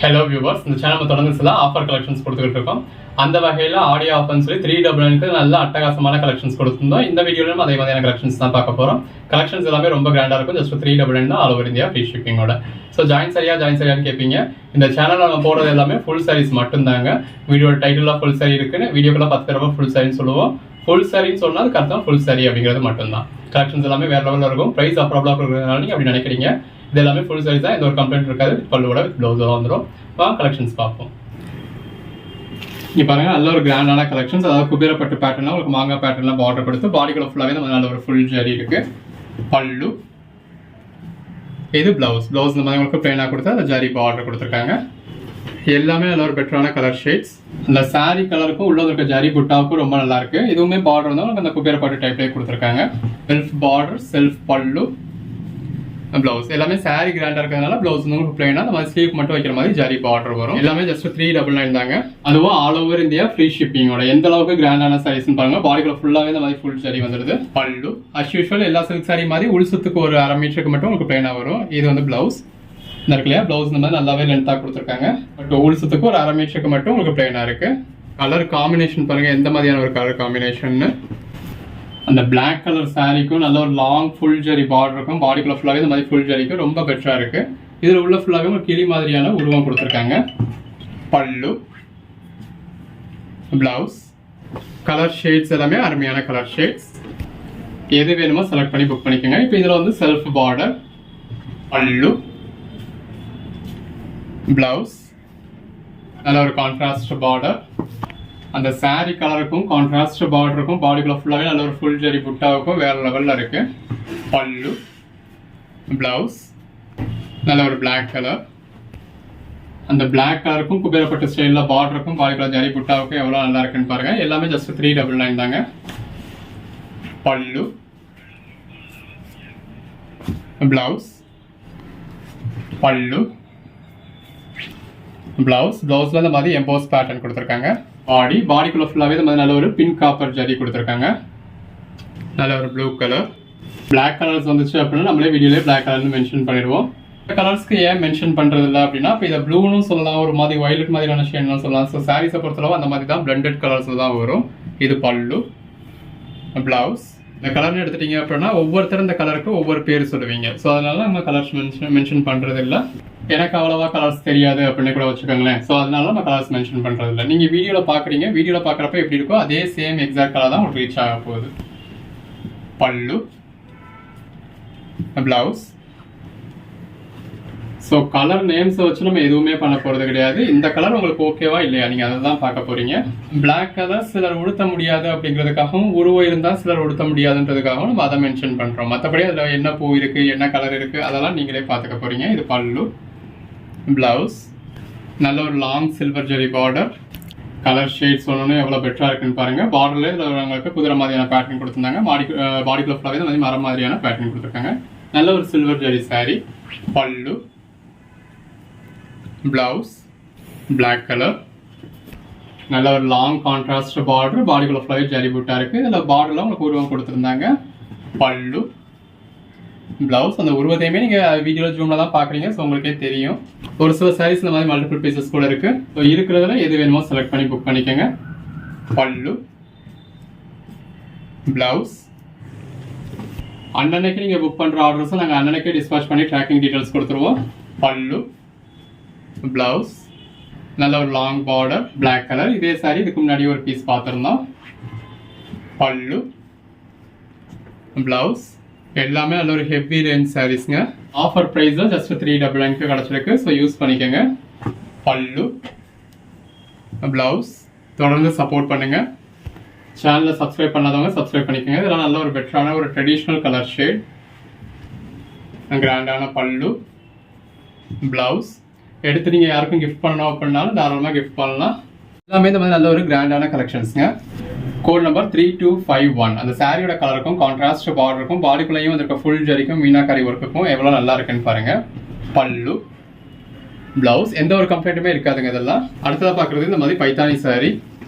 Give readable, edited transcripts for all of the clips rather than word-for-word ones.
Hello viewers, இந்த channel தொடர்ந்து சில ஆஃபர் கலெக்ஷன்ஸ் கொடுத்துக்கிட்டு இருக்கோம். அந்த வகையில் ஆடியோ ஆஃபர்னு சொல்லி 399க்கு நல்ல அட்டகாசமான கலெக்ஷன்ஸ் கொடுத்துருந்தோம். இந்த வீடியோலையும் அதே மாதிரியான கலெக்ஷன்ஸ் தான் பார்க்க போகிறோம். கலெக்ஷன்ஸ் எல்லாமே ரொம்ப கிராண்டாக இருக்கும். ஜஸ்ட் 399 தான் ஆல் ஓவர் இந்தியா ஃப்ரீ ஷிப்பிங்கோட. ஸோ ஜாயின் சரியான்னு கேட்பீங்க. இந்த சேனலில் நம்ம போடுறது எல்லாமே ஃபுல் சாரீஸ் மட்டும்தாங்க. வீடியோட டைட்டிலாக ஃபுல் சாரி இருக்குன்னு வீடியோக்குள்ள 10 தடவை ஃபுல் சாரின்னு சொல்லுவோம். ஃபுல் சாரின்னு சொன்னால் அதுக்கு அர்த்தம் ஃபுல் சாரி அப்படிங்கிறது மட்டும்தான். கலெக்ஷன்ஸ் எல்லாமே வேறு லெவலில் இருக்கும். ப்ரைஸ் அப்ராப்ளாக இருக்கிறதுனால நீங்கள் அப்படி நினைக்கிறீங்க. இது எல்லாமே ஃபுல் சாரி தான், எந்த ஒரு கம்ப்ளைண்ட் இருக்காது. பல்லுவோட வித் ப்ளவுஸோட வந்துடும். கலெக்ஷன்ஸ் பார்ப்போம். இங்கே பாருங்க, நல்ல ஒரு கிராண்டான கலெக்ஷன்ஸ். அதாவது குபேரப்பட்டு பேட்டர்னா உங்களுக்கு மாங்காய் பேட்டர்லாம் பார்டர் கொடுத்து பாடிக்குள்ள ஃபுல்லாகவே நம்ம நல்ல ஒரு ஃபுல் ஜரி இருக்கு. பல்லு, இது பிளவுஸ் இந்த மாதிரி உங்களுக்கு பிளைனாக கொடுத்து அந்த ஜரி பார்டர் கொடுத்துருக்காங்க. எல்லாமே நல்ல ஒரு பெட்டரான கலர் ஷேட்ஸ். அந்த சாரி கலருக்கும் உள்ள இருக்க ஜரி புட்டாவுக்கும் ரொம்ப நல்லா இருக்கு. இதுவுமே பார்டர் வந்து உங்களுக்கு அந்த குபேரப்பட்டு டைப்லேயே கொடுத்துருக்காங்க. செல்ஃப் பார்டர், செல்ஃப் பல்லு, பிளவுஸ் எல்லாமே சாரி கிராண்டா இருக்கிறதுனால பிளவுஸ் வந்து உங்களுக்கு பிளைனா அந்த மாதிரி ஸ்லீவ் மட்டும் வைக்கிற மாதிரி ஜரி பார்டர் வரும். எல்லாமே ஜஸ்ட் 399 தாங்க. அதுவும் ஆல் ஓவர் இந்தியா ஃப்ரீ ஷிப்பிங்கோட. எந்த அளவுக்கு கிராண்டான சாரீஸ் பாருங்க. பாடிக்குள்ள ஃபுல்லாவே இந்த மாதிரி ஃபுல் ஜரி வந்துருது. பல்லு அஸ் யூஷுவல் எல்லா சில்க் சாரி மாதிரி உள்சுத்துக்கு ஒரு 1/2 மீட்டருக்கு மட்டும் உங்களுக்கு பிளைனா வரும். இது வந்து பிளவுஸ் இந்த இருக்கு இல்லையா, பிளவுஸ் இந்த மாதிரி நல்லாவே லென்த்தா கொடுத்துருக்காங்க. பட் உள்சுத்துக்கு ஒரு 1/2 மீட்டருக்கு மட்டும் உங்களுக்கு பிளைனா இருக்கு. கலர் காம்பினேஷன் பாருங்க, எந்த மாதிரியான ஒரு கலர் காம்பினேஷன். அந்த பிளாக் கலர் சாரிக்கும் நல்ல ஒரு லாங் ஃபுல் ஜரி பார்டர் இருக்கும். பாடிக்குள்ள ஃபுல்லாகவே இந்த மாதிரி ஃபுல் ஜரிக்கும் ரொம்ப பெட்டராக இருக்கு. இதில் உள்ள ஃபுல்லாகவே ஒரு கிளி மாதிரியான உருவம் கொடுத்துருக்காங்க. பல்லு, பிளவுஸ், கலர் ஷேட்ஸ் எல்லாமே அருமையான கலர் ஷேட்ஸ். எது வேணுமோ செலக்ட் பண்ணி புக் பண்ணிக்கோங்க. இப்போ இதில் வந்து செல்ஃப் பார்டர், பல்லு, பிளவுஸ், நல்ல ஒரு கான்ட்ராஸ்ட் பார்டர். அந்த சாரி கலருக்கும் கான்ட்ராஸ்ட் பார்டருக்கும் பாடிக்குள்ள ஃபுல்லாகவே நல்ல ஒரு ஃபுல் ஜரி புட்டாவுக்கும் வேற லெவலில் இருக்கு. பல்லு, பிளவுஸ், நல்ல ஒரு பிளாக் கலர். அந்த பிளாக் கலருக்கும் குபேரப்பட்ட ஸ்டைலில் பார்டருக்கும் பாடிக்குள்ள ஜரி புட்டாவுக்கும் எவ்வளோ நல்லா இருக்குன்னு பாருங்க. எல்லாமே ஜஸ்ட் 399 தாங்க. பல்லு, பிளவுஸ், பல்லு, பிளவுஸ்ல இந்த மாதிரி எம்போஸ் பேட்டர்ன் கொடுத்துருக்காங்க. பாடிக்குள்ள ஃபுல்லாகவே இந்த மாதிரி நல்ல ஒரு பிங்க் காப்பர் ஜரி கொடுத்துருக்காங்க. நல்ல ஒரு ப்ளூ கலர். பிளாக் கலர்ஸ் வந்துச்சு அப்படின்னா நம்மளே வீடியோலேயே பிளாக் கலர்னு மென்ஷன் பண்ணிடுவோம். கலர்ஸ்க்கு ஏன் மென்ஷன் பண்ணுறது இல்லை அப்படின்னா, இப்போ இதை ப்ளூன்னு சொல்லலாம், ஒரு மாதிரி வயலட் மாதிரியான ஷேட்னு சொல்லலாம். ஸோ சாரீஸை பொறுத்தளவு அந்த மாதிரி தான் பிளண்டட் கலர்ஸில் தான் வரும். இது பல்லு, பிளவுஸ். இந்த கலர்னு எடுத்துட்டீங்க அப்படின்னா ஒவ்வொருத்தரும் இந்த கலருக்கு ஒவ்வொரு பேர் சொல்லுவீங்க. ஸோ அதனால நம்ம கலர்ஸ் மென்ஷன் பண்ணுறது இல்லை. எனக்கு அவ்வளோவா கலர்ஸ் தெரியாது அப்படின்னு கூட வச்சுக்கோங்களேன். ஸோ அதனால நம்ம கலர்ஸ் மென்ஷன் பண்ணுறது இல்லை. நீங்கள் வீடியோவில் பார்க்குறீங்க, வீடியோவில் பார்க்குறப்ப எப்படி இருக்கோ அதே சேம் எக்ஸாக்ட் கலர் தான் உங்களுக்கு ரீச் ஆக போகுது. பல்லு, பிளவுஸ். ஸோ கலர் நேம்ஸை வச்சு நம்ம எதுவுமே பண்ண போகிறது கிடையாது. இந்த கலர் உங்களுக்கு ஓகேவா இல்லையா, நீங்கள் அதை தான் பார்க்க போகிறீங்க. பிளாக் கலர் சிலர் உடுத்த முடியாது அப்படிங்கிறதுக்காகவும், உருவம் இருந்தால் சிலர் உடுத்த முடியாதுன்றதுக்காகவும் நம்ம அதை மென்ஷன் பண்ணுறோம். மற்றபடி அதில் என்ன பூ இருக்குது, என்ன கலர் இருக்குது, அதெல்லாம் நீங்களே பார்த்துக்க போகிறீங்க. இது பல்லு, பிளவுஸ், நல்ல ஒரு லாங் சில்வர் ஜெரி பார்டர். கலர் ஷேட்ஸ் ஒன்று எவ்வளோ பெட்டராக இருக்குன்னு பாருங்கள். பார்டர்லேயே இதில் உங்களுக்கு குதிரை மாதிரியான பேட்டர்ன் கொடுத்துருந்தாங்க. பாடிக்குள்ள ஃபுல்லாகவே இந்த மாதிரி மரம் மாதிரியான பேட்டர்ன் கொடுத்துருக்காங்க. நல்ல ஒரு சில்வர் ஜெரி சாரி. பல்லு, பிளவுஸ், பிளாக் கலர், நல்ல ஒரு லாங் கான்ட்ராஸ்ட் பார்டர். பாடிக்குள்ள ஃபுல்லாகவே ஜரி புட்டா இருக்குது. இதில் பார்டரில் உங்களுக்கு உருவம் கொடுத்துருந்தாங்க. பல்லு, பிளவுஸ். அந்த உருவத்தையுமே நீங்கள் வீடியோவில் ஜூமில் தான் பார்க்குறீங்க. ஸோ உங்களுக்கே தெரியும். ஒரு சில சாரீஸ் இந்த மாதிரி மல்டிபிள் பீசஸ் கூட இருக்குது. ஸோ இருக்கிறதுல எது வேணுமோ செலக்ட் பண்ணி புக் பண்ணிக்கோங்க. பல்லு, பிளவுஸ். அன்னன்னைக்கு நீங்கள் புக் பண்ணுற ஆர்டர்ஸும் நாங்கள் அன்னன்னைக்கே டிஸ்பாச் பண்ணி ட்ராக்கிங் டீட்டெயில்ஸ் கொடுத்துருவோம். பல்லு, பிளவுஸ், நல்ல ஒரு லாங் பார்டர், பிளாக் கலர். இதே சாரி இதுக்கு முன்னாடி ஒரு பீஸ் பார்த்துருந்தோம். பல்லு, பிளவுஸ். எல்லாமே நல்ல ஒரு ஹெவி ரேஞ்ச் சாரீஸ்ங்க. ஆஃபர் ப்ரைஸில் ஜஸ்ட் 399 கிடச்சிருக்கு. ஸோ யூஸ் பண்ணிக்கோங்க. பல்லு, பிளவுஸ். தொடர்ந்து சப்போர்ட் பண்ணுங்கள். சேனலை சப்ஸ்கிரைப் பண்ணாதவங்க சப்ஸ்கிரைப் பண்ணிக்கோங்க. இதெல்லாம் நல்ல ஒரு பெட்டரான ஒரு ட்ரெடிஷ்னல் கலர் ஷேட். கிராண்டான பல்லு, பிளவுஸ். எடுத்து நீங்கள் யாருக்கும் கிஃப்ட் பண்ணணும் அப்படின்னாலும் தாராளமாக கிஃப்ட் பண்ணலாம். எல்லாமே இந்த மாதிரி நல்ல ஒரு கிராண்டான கலெக்ஷன்ஸுங்க. Code number 3251. அந்த சாரியோட கலருக்கும் கான்ட்ராஸ்ட் பார்டருக்கும் பாடிக்குள்ளேயும் வந்திருக்க ஃபுல் ஜரிக்கும் மீனாக்காரி ஒர்க்குக்கும் எவ்வளோ நல்லா இருக்குன்னு பாருங்க. பல்லு, பிளவுஸ். எந்த ஒரு கம்ப்ளைண்ட்டுமே இருக்காதுங்க. இதெல்லாம் அடுத்ததாக பார்க்குறது இந்த மாதிரி பைத்தானி சாரி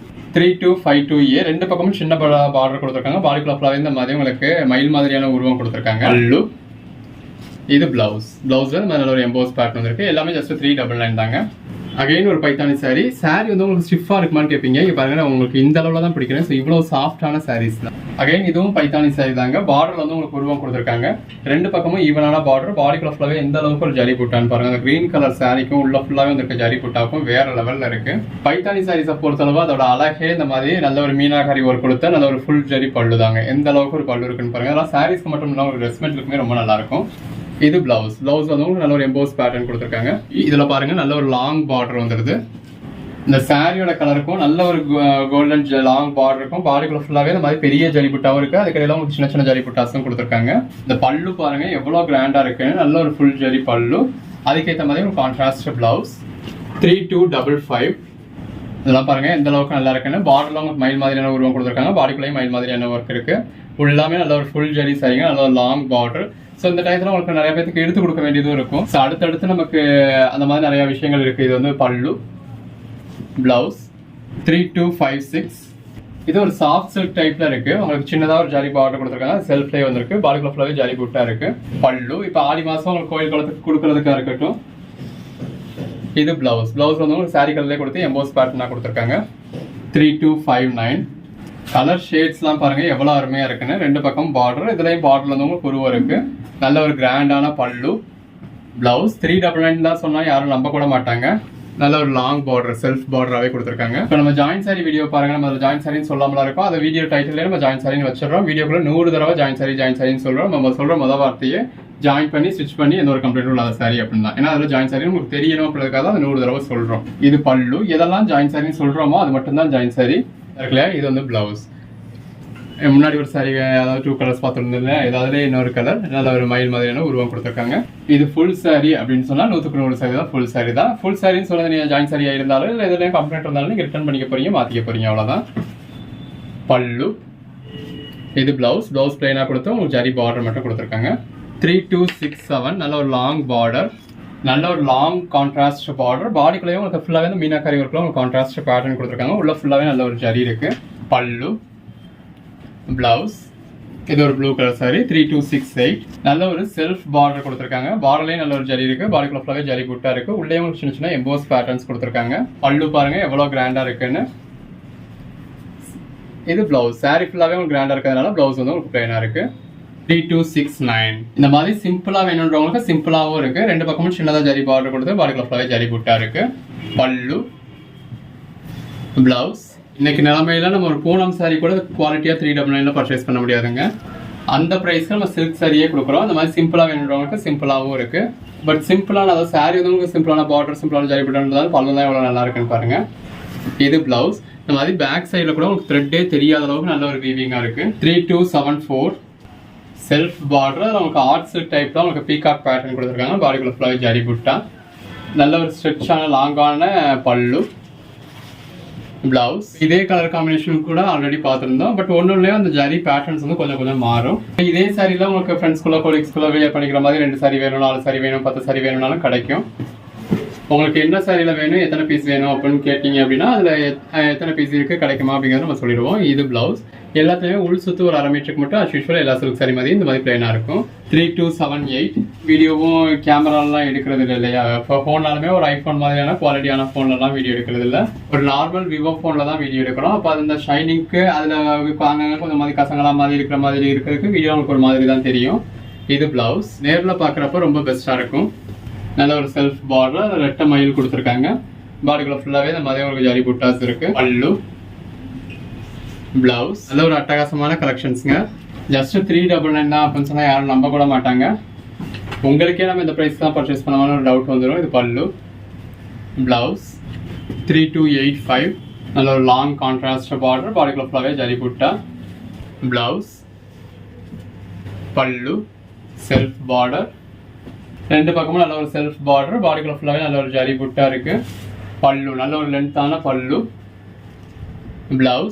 3252A. ரெண்டு பக்கமும் சின்ன பார்டர் கொடுத்துருக்காங்க. பாடிக்குள்ள ஃபுல்லாகவே இந்த மாதிரி உங்களுக்கு மயில் மாதிரியான உருவம் கொடுத்துருக்காங்க. பல்லு, இது பிளவுஸ்ல இந்த மாதிரி நல்ல ஒரு எம்போஸ் பேட்டர்ன் இருக்கு. எல்லாமே ஜஸ்ட் 399 தாங்க. அகைன் ஒரு பைத்தானி சாரி வந்து உங்களுக்கு ஸ்டிஃபாக இருக்குமான்னு கேட்பீங்க. இங்கே பாருங்க உங்களுக்கு இந்த அளவில் தான் பிடிக்கிறேன். ஸோ இவ்வளோ சாஃப்டான சாரீஸ் தான். அகைன் இதுவும் பைத்தானி சாரி தாங்க. பார்டர் வந்து உங்களுக்கு உருவம் கொடுத்துருக்காங்க. ரெண்டு பக்கமும் ஈவனான பார்டர். பாடிக்குள்ள ஃபுல்லாகவே எந்த அளவுக்கு ஒரு ஜரி புட்டான்னு பாருங்க. அந்த கிரீன் கலர் சாரிக்கும் உள்ள ஃபுல்லாகவே வந்துருக்க ஜரி புட்டாக்கும் வேற லெவலில் இருக்கு. பைத்தானி சாரீஸை பொறுத்தளவு அதோட அழகே இந்த மாதிரி நல்ல ஒரு மீனாகாரி ஒர்க் கொடுத்த நல்ல ஒரு ஃபுல் ஜரி பல்லு தாங்க. எந்த அளவுக்கு ஒரு பல்லு இருக்குன்னு பாருங்க. அதெல்லாம் சாரீஸ்க்கு மட்டும் இல்லாமல் ஒரு ட்ரெஸ் மெட்டீரியலுக்குமே ரொம்ப நல்லா இருக்கும். இது பிளவுஸ் வந்து உங்களுக்கு நல்ல ஒரு எம்போஸ் பேட்டர்ன் கொடுத்துருக்காங்க. இதுல பாருங்க நல்ல ஒரு லாங் பார்டர் வந்துருது. இந்த சாரியோட கலருக்கும் நல்ல ஒரு கோல்டன் லாங் பார்டர் இருக்கும். பாடிக்குள்ள ஃபுல்லாவே இந்த மாதிரி பெரிய ஜரிபுட்டாவும் இருக்கு. அதுக்கடையில உங்களுக்கு சின்ன சின்ன ஜரிபுட்டாஸும் கொடுத்துருக்காங்க. இந்த பல்லு பாருங்க எவ்வளவு கிராண்டா இருக்குன்னு. நல்ல ஒரு ஃபுல் ஜரி பல்லு. அதுக்கேற்ற மாதிரி ஒரு கான்ட்ராஸ்ட் பிளவுஸ். 3255. இதெல்லாம் பாருங்க எந்த அளவுக்கு நல்லா இருக்குன்னு. பார்டர்ல உங்களுக்கு மயில் மாதிரியான உருவம் கொடுத்துருக்காங்க. பாடிக்குள்ளேயும் மயில் மாதிரியான ஒர்க் இருக்கு. எல்லாமே நல்ல ஒரு ஃபுல் ஜரி சாரிங்க. நல்ல ஒரு லாங் பார்டர். ஸோ இந்த டயத்தில் உங்களுக்கு நிறைய பேருக்கு எடுத்து கொடுக்க வேண்டியதும் இருக்கும். ஸோ அடுத்தடுத்து நமக்கு அந்த மாதிரி நிறைய விஷயங்கள் இருக்கு. இது வந்து பல்லு, பிளவுஸ். 3256. இது ஒரு சாஃப்ட் சில்க் டைப்ல இருக்கு. உங்களுக்கு சின்னதாக ஒரு ஜரி பார்டர் கொடுத்துருக்காங்க. செல்ஃப்லேயே வந்திருக்கு. பாடிக்குள்ள ஃபுல்லாவே ஜரி புட்டா இருக்கு. பல்லு இப்போ ஆடி மாசம் உங்களுக்கு கோயில் குளத்துக்கு கொடுக்கறதுக்காக இருக்கட்டும். இது பிளவுஸ் வந்து உங்களுக்கு சாரி கலர்லேயே கொடுத்து எம்போஸ் பேட்டர்னா கொடுத்துருக்காங்க. 3259. கலர் ஷேட்ஸ்லாம் பாருங்க எவ்வளோ அருமையா இருக்குன்னு. ரெண்டு பக்கம் பார்டர். இதுலயும் பார்டர்ல வந்து உங்களுக்கு உருவம் இருக்கு. நல்ல ஒரு கிராண்டான பல்லு, பிளவுஸ். 399 தான் சொன்னா யாரும் நம்ப கூட மாட்டாங்க. நல்ல ஒரு லாங் பார்டர், செல்ஃப் பார்டராகவே கொடுத்துருக்காங்க. இப்போ நம்ம ஜாயின் சாரி வீடியோ பாருங்க. நம்ம அதில் ஜாயின் சாரின்னு சொல்லாமலாம் இருக்கும். அந்த வீடியோ டைட்டிலே நம்ம ஜாயின் சாரின்னு வச்சிடறோம். வீடியோக்குள்ள 100 தடவை ஜாயின் சாரின்னு சொல்றோம். நம்ம சொல்ற முதல் வார்த்தையே ஜாயின் பண்ணி ஸ்டிச் பண்ணி எந்த ஒரு கம்ப்ளைண்ட் இல்லாத சாரி அப்படின்னா. ஏன்னா அதில் ஜாயின் சாரி உங்களுக்கு தெரியணும் அப்படின்றதுக்காக அந்த 100 தடவை சொல்றோம். இது பல்லு. எதெல்லாம் ஜாயின் சாரின்னு சொல்றோமோ அது மட்டும் தான் ஜாயின் சாரி இருக்குல்லையா. இது வந்து பிளவுஸ். முன்னாடி ஒரு சாரி அதாவது 2 கலர்ஸ் பார்த்துருந்தது. ஏதாவது இன்னொரு கலர் நல்ல ஒரு மயில் மாதிரியான உருவம் கொடுத்துருக்காங்க. இது ஃபுல் சாரி அப்படின்னு சொன்னா 100க்கு 100 சாரி தான் ஃபுல் சாரி தான். ஃபுல் சாரின்னு சொன்னது நீங்க ஜாயின் சாரியா இருந்தாலும் இல்லை எதுலையும் கம்ப்ளைண்ட் இருந்தாலும் நீங்க ரிட்டர்ன் பண்ணிக்க போறீங்க, மாத்திக்க போறீங்க, அவ்வளவுதான். பல்லு. இது பிளவுஸ் பிளைனா கொடுத்து உங்களுக்கு ஜரி பார்டர் மட்டும் கொடுத்துருக்காங்க. 3267. நல்ல ஒரு லாங் பார்டர். நல்ல ஒரு லாங் கான்ட்ராஸ்ட் பார்டர். பாடிக்குள்ளேயே உங்களுக்கு ஃபுல்லாவே இந்த மீனாக்காரி ஒர்க்ல உங்களுக்கு கான்ட்ராஸ்ட் பேட்டர்ன் கொடுத்துருக்காங்க. உள்ள ஃபுல்லாவே நல்ல ஒரு ஜரி இருக்கு. பல்லு, பிளவுஸ். இது ஒரு ப்ளூ கலர் சாரி. 3268. நல்ல ஒரு செல்ஃப் பார்டர் கொடுத்துருக்காங்க. பார்டர்லயும் நல்ல ஒரு ஜரி இருக்கு. பாடிக்குள்ள ஃபுல்லாவே ஜரி புட்டா இருக்கு. உள்ளே உங்களுக்கு சின்ன சின்ன எம்போஸ் பேட்டர்ன்ஸ் கொடுத்துருக்காங்க. பல்லு பாருங்க எவ்வளவு கிராண்டா இருக்குன்னு. இது பிளவுஸ். சாரி ஃபுல்லாவே உங்களுக்கு கிராண்டா இருக்கிறதுனால பிளவுஸ் வந்து உங்களுக்கு பிளைனா இருக்கு. 3269. இந்த மாதிரி சிம்பிளா வேணும்ன்றவங்களுக்கு சிம்பிளாவும் இருக்கு. ரெண்டு பக்கமும் சின்னதா ஜரி பார்டர் கொடுத்து பாடிக்குள்ள ஃபுல்லாவே ஜரி புட்டா இருக்கு. பல்லு, பிளவுஸ். இன்னைக்கு நிலைமையில நம்ம ஒரு பூனம் சாரி கூட குவாலிட்டியா 399 பர்ச்சேஸ் பண்ண முடியாதுங்க. அந்த பிரைஸ்க்கு நம்ம சில்க் சாரியே கொடுக்குறோம். அந்த மாதிரி சிம்பிளா வேணுன்றவங்களுக்கு சிம்பிளாவும் இருக்கு. பட் சிம்பிளான அதாவது சாரி வந்து உங்களுக்கு சிம்பிளான பார்டர், சிம்பிளான ஜரி புட்டான்றதால பல்லு தான் எவ்வளவு நல்லா இருக்குன்னு பாருங்க. இது பிளவுஸ். இந்த மாதிரி பேக் சைட்ல கூட உங்களுக்கு த்ரெட்டே தெரியாத அளவுக்கு நல்ல ஒரு வீவிங்கா இருக்கு. 3274. Self border. நமக்கு ஆர்ட் சில்க் டைப்ல உங்களுக்கு பீகாக் பேட்டர்ன் கொடுத்துருக்காங்க. பாடிக்குள்ள ஃபுல்லாவே ஜரி புட்டா. நல்ல ஒரு ஸ்ட்ரெச்சான லாங்கான பல்லு, பிளவுஸ். இதே கலர் காம்பினேஷன் கூட ஆல்ரெடி பார்த்துருந்தோம். பட் ஒன்றுலயே அந்த ஜரி பேட்டர்ன்ஸ் வந்து கொஞ்சம் கொஞ்சம் மாறும். இதே சாரியில உங்களுக்கு ஃப்ரெண்ட்ஸ்குள்ள கொலீக்ஸ்குள்ள வியர் பண்ணிக்கிற மாதிரி 2 சாரி வேணும், 4 சாரி வேணும், 10 சாரி வேணும்னாலும் கிடைக்கும். உங்களுக்கு என்ன சாரியில வேணும், எத்தனை பீஸ் வேணும் அப்படின்னு கேட்டீங்க அப்படின்னா அதுல எத்தனை பீஸ் இருக்கு கிடைக்குமா அப்படிங்கிறத நம்ம சொல்லிடுவோம். இது பிளவுஸ். எல்லாத்தையுமே உள் சுத்து ஒரு 1/2 மீட்டருக்கு மட்டும் as usual எல்லா சில்க் சாரி மாதிரி இந்த மாதிரி பிளைனா இருக்கும். 3278. வீடியோவும் கேமராலாம் எடுக்கிறது இல்லை இல்லையா. இப்போ ஃபோன்னாலுமே ஒரு ஐஃபோன் மாதிரியான குவாலிட்டியான ஃபோன்லலாம் வீடியோ எடுக்கிறது இல்லை. ஒரு நார்மல் விவோ ஃபோனில் தான் வீடியோ எடுக்கிறோம். அப்போ அந்த ஷைனிங்க்கு அதில் கொஞ்சம் மாதிரி கசங்களா மாதிரி இருக்கிற மாதிரி இருக்கிறதுக்கு வீடியோ உங்களுக்கு ஒரு மாதிரி தான் தெரியும். இது பிளவுஸ். நேரில் பார்க்குறப்ப ரொம்ப பெஸ்ட்டாக இருக்கும். நல்ல ஒரு செல்ஃப் பார்டர், ரெட்டை மயில் கொடுத்துருக்காங்க. பாடிக்குள்ள ஃபுல்லாகவே இந்த மாதிரி ஒரு ஜரி புட்டாஸ் இருக்கு. பல்லு, பிளவுஸ். நல்ல ஒரு அட்டகாசமான கலெக்ஷன்ஸுங்க. ஜஸ்ட் 399 தான் அப்படின்னு சொன்னால் யாரும் நம்ப கூட மாட்டாங்க. உங்களுக்கே நம்ம இந்த ப்ரைஸ் தான் பர்ச்சேஸ் பண்ணாமல் ஒரு டவுட் வந்துடும். இது பல்லு, பிளவுஸ். 3285. நல்ல ஒரு லாங் கான்ட்ராஸ்ட் பார்டர். பாடிக்குள்ள ஃபுல்லாகவே ஜரி புட்டா. பிளவுஸ், பல்லு, செல்ஃப் பார்டர். ரெண்டு பக்கமும் நல்ல ஒரு செல்ஃப் பார்டர். பாடிக்குள்ள ஃபுல்லாகவே நல்ல ஒரு ஜரி புட்டா இருக்கு. பல்லு நல்ல ஒரு லென்த்தான பல்லு, பிளவுஸ்.